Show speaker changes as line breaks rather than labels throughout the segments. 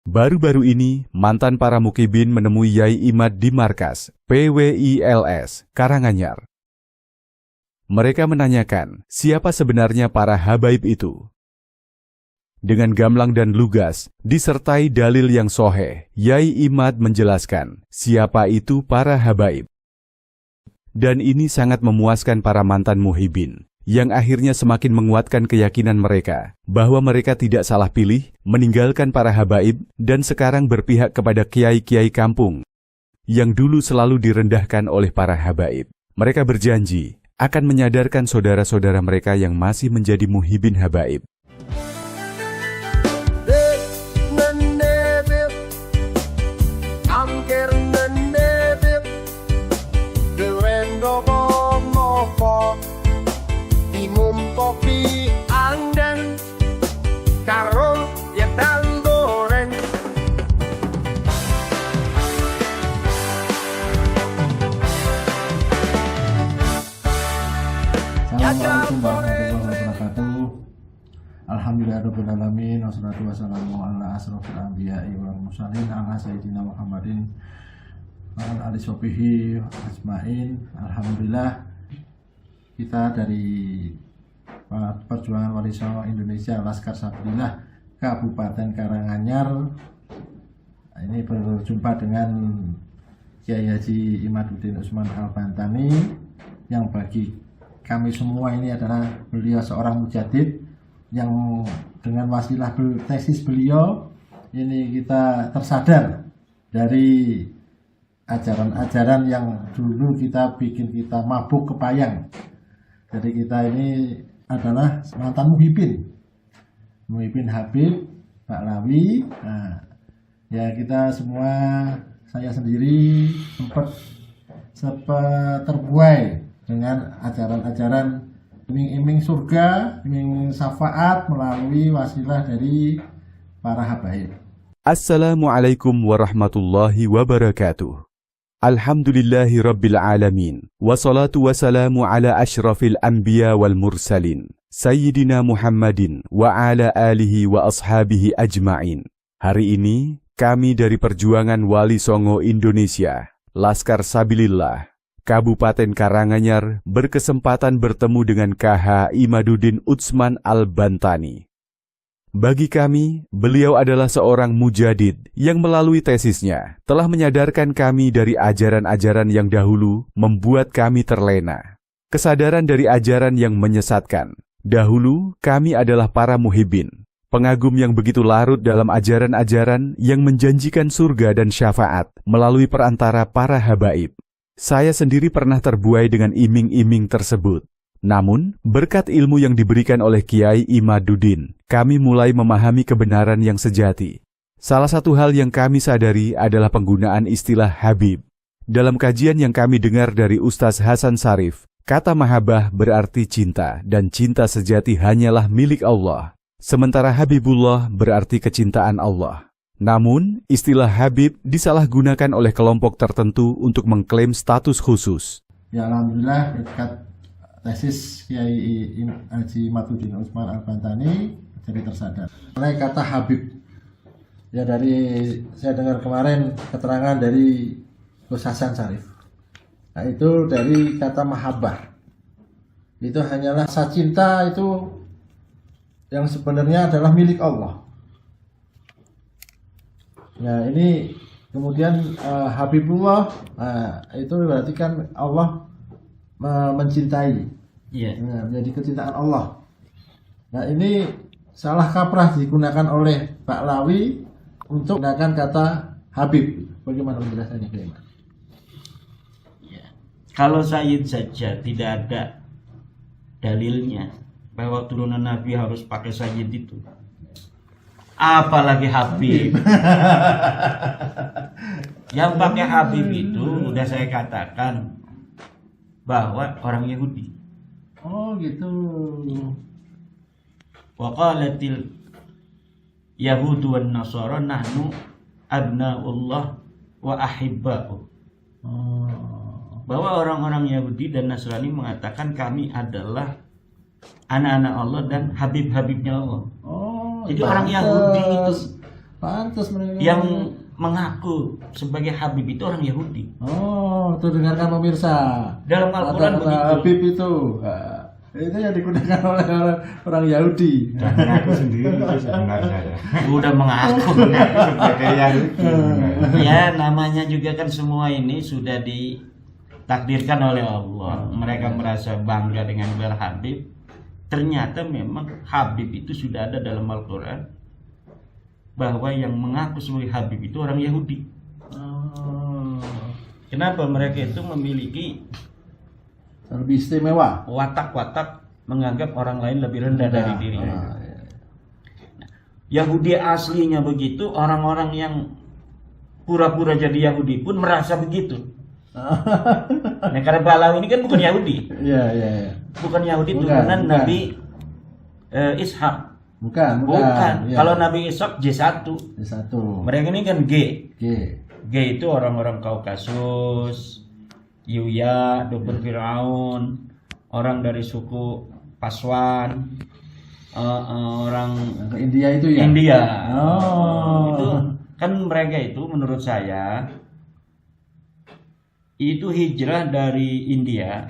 Baru-baru ini, mantan para mukibin menemui Yai Imad di markas PWILS Karanganyar. Mereka menanyakan, siapa sebenarnya para habaib itu? Dengan gamblang dan lugas, disertai dalil yang soheh, Yai Imad menjelaskan, siapa itu para habaib. Dan ini sangat memuaskan para mantan muhibin, yang akhirnya semakin menguatkan keyakinan mereka, bahwa mereka tidak salah pilih, meninggalkan para habaib, dan sekarang berpihak kepada kiai-kiai kampung, yang dulu selalu direndahkan oleh para habaib. Mereka berjanji, akan menyadarkan saudara-saudara mereka yang masih menjadi muhibin habaib.
Assalamualaikum warahmatullahi wabarakatuh. Alhamdulillahirrahmanirrahim. Wassalatu wassalamu ala asrofil anbiya'i wal mursalin ala sayyidina Muhammadin wa ala alihi washabihi ajmain. Alhamdulillah, kita dari Perjuangan Wali Songo Indonesia Laskar Sabilillah Kabupaten Karanganyar ini berjumpa dengan Kiai Haji Imaduddin Utsman Al-Bantani, yang bagi kami semua ini adalah beliau seorang mujadid yang dengan wasilah tesis beliau ini kita tersadar dari ajaran-ajaran yang dulu kita bikin kita mabuk kepayang. Jadi kita ini adalah mantan muhibin Habib Baklawi. Nah, ya kita semua, saya sendiri sempat terbuai dengan ajaran-ajaran iming-iming surga, iming syafaat melalui wasilah dari para habaib.
Assalamualaikum warahmatullahi wabarakatuh. Alhamdulillahi rabbil alamin. Wassalatu wassalamu ala ashrafil anbiya wal mursalin. Sayyidina Muhammadin wa ala alihi wa ashabihi ajma'in. Hari ini, kami dari Perjuangan Wali Songo Indonesia, Laskar Sabilillah, Kabupaten Karanganyar berkesempatan bertemu dengan KH Imaduddin Utsman Al-Bantani. Bagi kami, beliau adalah seorang mujadid yang melalui tesisnya telah menyadarkan kami dari ajaran-ajaran yang dahulu membuat kami terlena. Kesadaran dari ajaran yang menyesatkan. Dahulu, kami adalah para muhibin, pengagum yang begitu larut dalam ajaran-ajaran yang menjanjikan surga dan syafaat melalui perantara para habaib. Saya sendiri pernah terbuai dengan iming-iming tersebut. Namun, berkat ilmu yang diberikan oleh Kiai Imaduddin, kami mulai memahami kebenaran yang sejati. Salah satu hal yang kami sadari adalah penggunaan istilah Habib. Dalam kajian yang kami dengar dari Ustaz Hasan Sarif, kata mahabbah berarti cinta, dan cinta sejati hanyalah milik Allah. Sementara Habibullah berarti kecintaan Allah. Namun, istilah Habib disalahgunakan oleh kelompok tertentu untuk mengklaim status khusus.
Ya alhamdulillah, berkat tesis Kiai Haji Imaduddin Utsman Al-Bantani jadi tersadar. Mulai kata Habib, ya dari saya dengar kemarin keterangan dari Gus Hasan Sarif. Nah, itu dari kata mahabbah. Itu hanyalah rasa cinta itu yang sebenarnya adalah milik Allah. Nah ini kemudian Habibullah, itu berarti kan Allah mencintai, menjadi kecintaan Allah. Nah ini salah kaprah digunakan oleh Baklawi untuk menggunakan kata Habib. Bagaimana penjelasannya?
Ya. Kalau Sayyid saja tidak ada dalilnya bahwa turunan Nabi harus pakai Sayyid itu, apalagi Habib. Yang pakai Habib itu udah saya katakan bahwa orang Yahudi.
Oh gitu.
Wa qalatil yahudu wan nasara nahnu abnaullah wa ahibba'u. Bahwa orang-orang Yahudi dan Nasrani mengatakan kami adalah anak-anak Allah dan habib-habibnya Allah. Jadi orang Yahudi itu
Pantas mereka.
Yang mengaku sebagai Habib itu orang Yahudi.
Oh, tuh dengarkan pemirsa.
Dalam Al-Quran
Kata-kata
begitu.
Habib itu. Itu yang digunakan oleh orang Yahudi.
Dan mengaku sendiri itu sebenarnya ya.
Udah mengaku.
Sebagai Yahudi.
Ya namanya juga kan semua ini sudah ditakdirkan oleh Allah. Mereka merasa bangga dengan gelar Habib. Ternyata memang Habib itu sudah ada dalam Al-Quran, bahwa yang mengaku sebagai Habib itu orang Yahudi. Kenapa mereka itu memiliki
Lebih istimewa.
watak-watak menganggap orang lain lebih rendah dari dirinya.
iya.
Yahudi aslinya begitu, orang-orang yang pura-pura jadi Yahudi pun merasa begitu. Nah, karena Balawi ini kan bukan Yahudi,
Iya.
bukan Yahudi
Bukan,
turunan
bukan.
Nabi Ishak.
Bukan.
Bukan.
Iya.
Kalau Nabi Ishak J1.
Ini satu.
Mereka ini kan G.
Oke.
G itu orang-orang Kaukasus, Yuya, Dubur Firaun, orang dari suku Paswan, orang
Yang ke India itu ya.
India.
Oh.
Itu kan mereka itu menurut saya itu hijrah dari India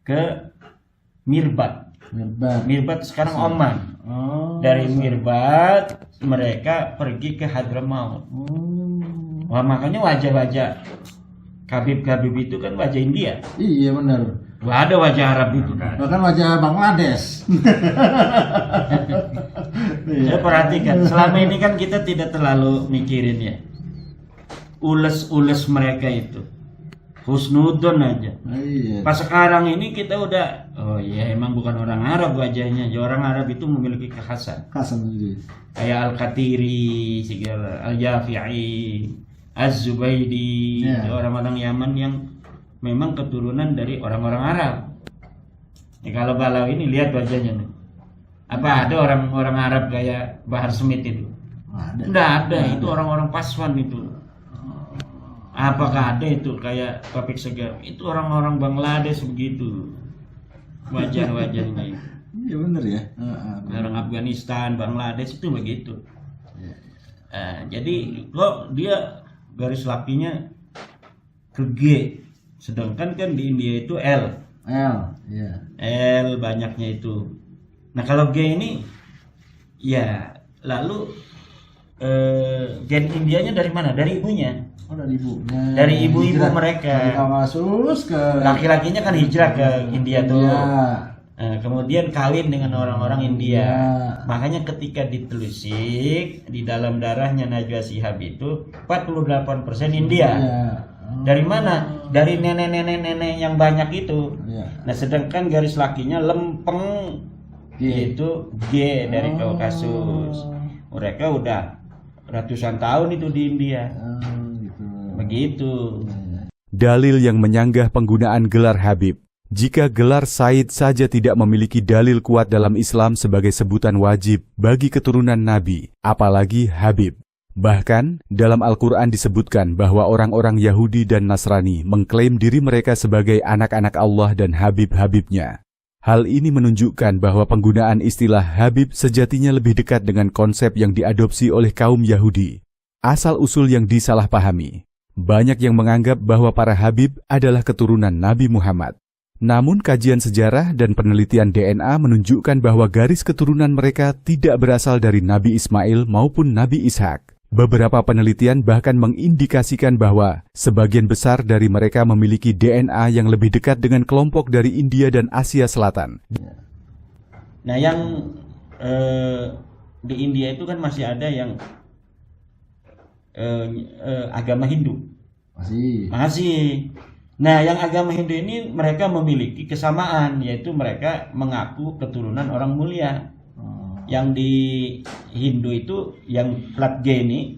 ke Mirbat. Mirbat sekarang Oman.
Oh.
Dari Mirbat mereka pergi ke Hadramaut. Wah, makanya wajah-wajah Habib-Habib itu kan wajah India.
Iya benar.
Gak ada wajah Arab itu.
Bahkan wajah Bangladesh.
Ya perhatikan, selama ini kan kita tidak terlalu mikirin ya. Ules-ules mereka itu. Husnudon aja.
Iya.
Pas sekarang ini kita udah, oh iya emang bukan orang Arab wajahnya. Ya, orang Arab itu memiliki kekhasan.
Hasan sendiri.
Kayak Al-Qatiri, segala Al-Jafi'i, Az-Zubaidi,
Ya.
orang-orang Yaman yang memang keturunan dari orang-orang Arab. Ya, kalau Balawi ini lihat wajahnya nih. Apa ada orang-orang Arab kayak Bahar Smith itu?
Ada.
Nggak ada, itu orang-orang Paswan itu. Apakah ada itu kayak Topik Segar? Itu orang-orang Bangladesh begitu. Wajah-wajahnya itu.
Iya benar ya.
Orang Afghanistan, Bangladesh itu begitu. Jadi kok dia garis lakinya ke G, sedangkan kan di India itu L.
Iya.
L banyaknya itu. Nah kalau G ini ya lalu gen Indianya dari mana? Dari ibunya.
Oh dari ibunya.
Dari ibu-ibu
Hijrah.
mereka.
Dari Kaukasus ke
Laki-lakinya kan hijrah ke India tuh.
Iya.
Kemudian kawin dengan orang-orang India.
Iya.
Makanya ketika ditelusik di dalam darahnya Najwa Shihab itu 48% India.
Iya.
Dari mana? Dari nenek-nenek yang banyak itu.
Iya.
Nah, sedangkan garis lakinya lempeng
G.
itu G dari Kaukasus. Mereka udah ratusan tahun itu di India.
Gitu.
Begitu.
Dalil yang menyanggah penggunaan gelar Habib. Jika gelar Said saja tidak memiliki dalil kuat dalam Islam sebagai sebutan wajib bagi keturunan Nabi, apalagi Habib. Bahkan, dalam Al-Quran disebutkan bahwa orang-orang Yahudi dan Nasrani mengklaim diri mereka sebagai anak-anak Allah dan Habib-Habibnya. Hal ini menunjukkan bahwa penggunaan istilah Habib sejatinya lebih dekat dengan konsep yang diadopsi oleh kaum Yahudi. Asal-usul yang disalahpahami. Banyak yang menganggap bahwa para Habib adalah keturunan Nabi Muhammad. Namun kajian sejarah dan penelitian DNA menunjukkan bahwa garis keturunan mereka tidak berasal dari Nabi Ismail maupun Nabi Ishak. Beberapa penelitian bahkan mengindikasikan bahwa sebagian besar dari mereka memiliki DNA yang lebih dekat dengan kelompok dari India dan Asia Selatan.
Nah, yang di India itu kan masih ada yang agama Hindu. Masih. Nah, yang agama Hindu ini mereka memiliki kesamaan, yaitu mereka mengaku keturunan orang mulia. Yang di Hindu itu, yang plat G ini,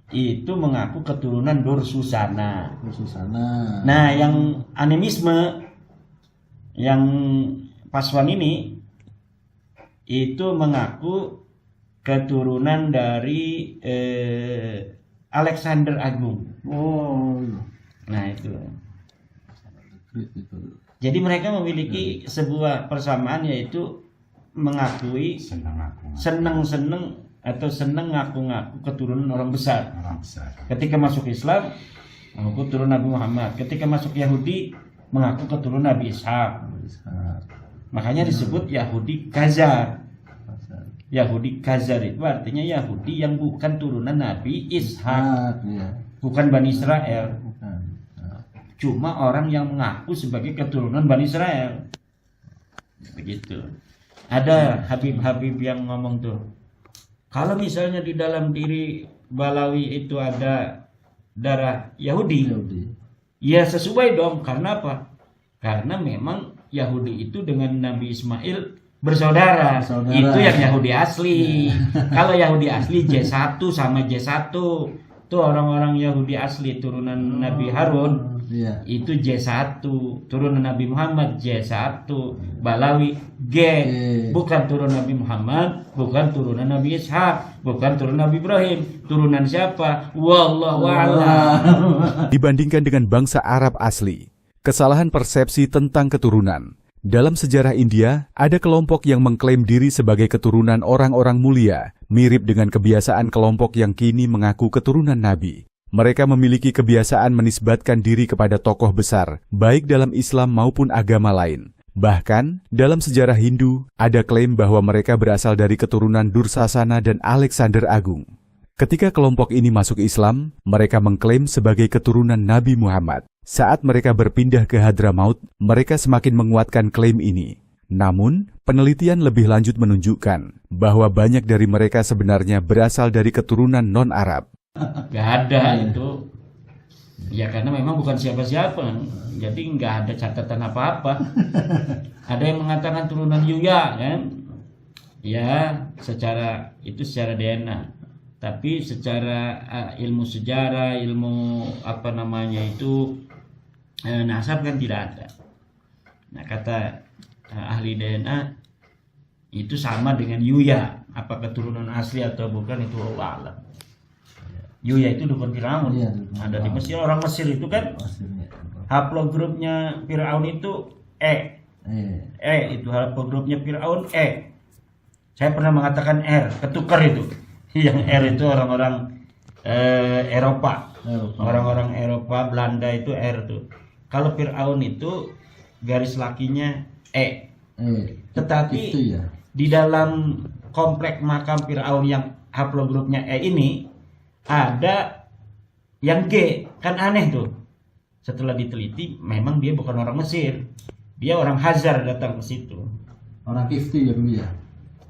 itu mengaku keturunan Dursusana. Nah, yang animisme, yang Paswan ini, itu mengaku keturunan dari Alexander Agung. Nah, itu. Jadi mereka memiliki sebuah persamaan, yaitu mengakui seneng-seneng atau senang ngaku-ngaku keturunan orang besar.
Orang besar.
Ketika masuk Islam mengaku keturunan Nabi Muhammad, ketika masuk Yahudi mengaku keturunan Nabi Ishak. Makanya disebut Yahudi Khazar. Yahudi Khazar itu artinya Yahudi yang bukan turunan Nabi Ishak, bukan Bani Israel. Cuma orang yang mengaku sebagai keturunan Bani Israel. Begitu. Ada Habib-habib yang ngomong tuh, kalau misalnya di dalam diri Balawi itu ada darah Yahudi, ya sesuai dong. Karena apa? Karena memang Yahudi itu dengan Nabi Ismail bersaudara. Itu yang Yahudi asli. Kalau Yahudi asli J1 sama J1. Tuh orang-orang Yahudi asli turunan Nabi Harun. Itu J1. Turunan Nabi Muhammad J1. Balawi G. Bukan turunan Nabi Muhammad, bukan turunan Nabi Ishak, bukan turunan Nabi Ibrahim. Turunan siapa? Wallahu a'lam.
Dibandingkan dengan bangsa Arab asli, kesalahan persepsi tentang keturunan. Dalam sejarah India, ada kelompok yang mengklaim diri sebagai keturunan orang-orang mulia, mirip dengan kebiasaan kelompok yang kini mengaku keturunan Nabi. Mereka memiliki kebiasaan menisbatkan diri kepada tokoh besar, baik dalam Islam maupun agama lain. Bahkan, dalam sejarah Hindu, ada klaim bahwa mereka berasal dari keturunan Dursasana dan Alexander Agung. Ketika kelompok ini masuk Islam, mereka mengklaim sebagai keturunan Nabi Muhammad. Saat mereka berpindah ke Hadramaut, mereka semakin menguatkan klaim ini. Namun, penelitian lebih lanjut menunjukkan bahwa banyak dari mereka sebenarnya berasal dari keturunan non-Arab.
Gak ada itu. Ya karena memang bukan siapa-siapa. Jadi nggak ada catatan apa-apa. Ada yang mengatakan turunan Yuya kan? Ya, secara DNA. Tapi secara ilmu sejarah, ilmu nasab kan tidak ada. Nah, kata ahli DNA itu sama dengan Yuya. Apa keturunan asli atau bukan itu Allah alam. Yuya itu dukun Firaun. Ada di Mesir. Orang Mesir itu kan haplogrupnya Firaun itu E. Itu haplogrupnya Firaun E. Saya pernah mengatakan R, ketukar itu. Yang R itu orang-orang Eropa. Orang-orang Eropa, Belanda itu R tuh. Kalau Fir'aun itu garis lakinya E. Tetapi di dalam komplek makam Fir'aun yang haplogrupnya E ini ada yang G. Kan aneh tuh. Setelah diteliti memang dia bukan orang Mesir. Dia orang Khazar datang ke situ.
Orang Kifti ya dulu ya.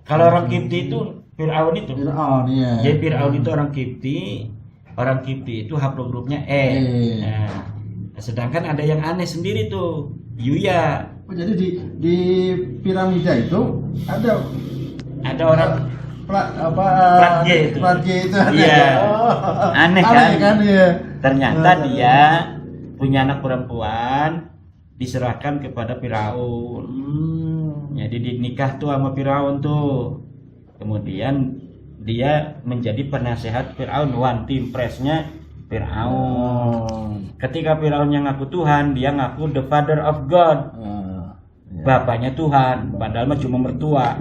Kalau orang Kifti itu Fir'aun itu. Jadi Fir'aun itu orang Kifti. Orang Kifti itu haplogrupnya E. Nah, sedangkan ada yang aneh sendiri tuh, Yuya.
Oh, jadi di piramida itu ada orang
plat G itu.
Plat G itu ada.
Iya. Aneh kan?
Iya.
Ternyata dia punya anak perempuan diserahkan kepada Firaun. Jadi dinikah tuh sama Firaun tuh. Kemudian dia menjadi penasehat Firaun, one team press-nya Firaun. Ketika Firaun yang ngaku Tuhan, dia ngaku the father of God. Bapaknya Tuhan, padahal mah cuma mertua.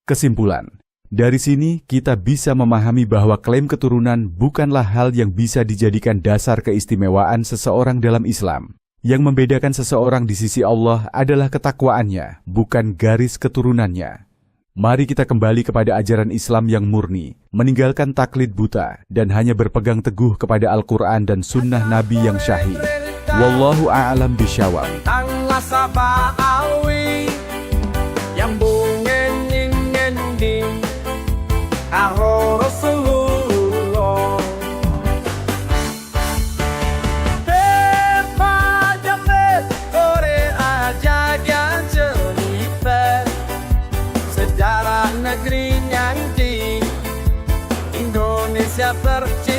Kesimpulan, dari sini kita bisa memahami bahwa klaim keturunan bukanlah hal yang bisa dijadikan dasar keistimewaan seseorang dalam Islam. Yang membedakan seseorang di sisi Allah adalah ketakwaannya, bukan garis keturunannya. Mari kita kembali kepada ajaran Islam yang murni, meninggalkan taklid buta, dan hanya berpegang teguh kepada Al-Quran dan Sunnah Nabi yang syahih. Wallahu a'lam bisyawab.
Negeri yang di Indonesia tercinta.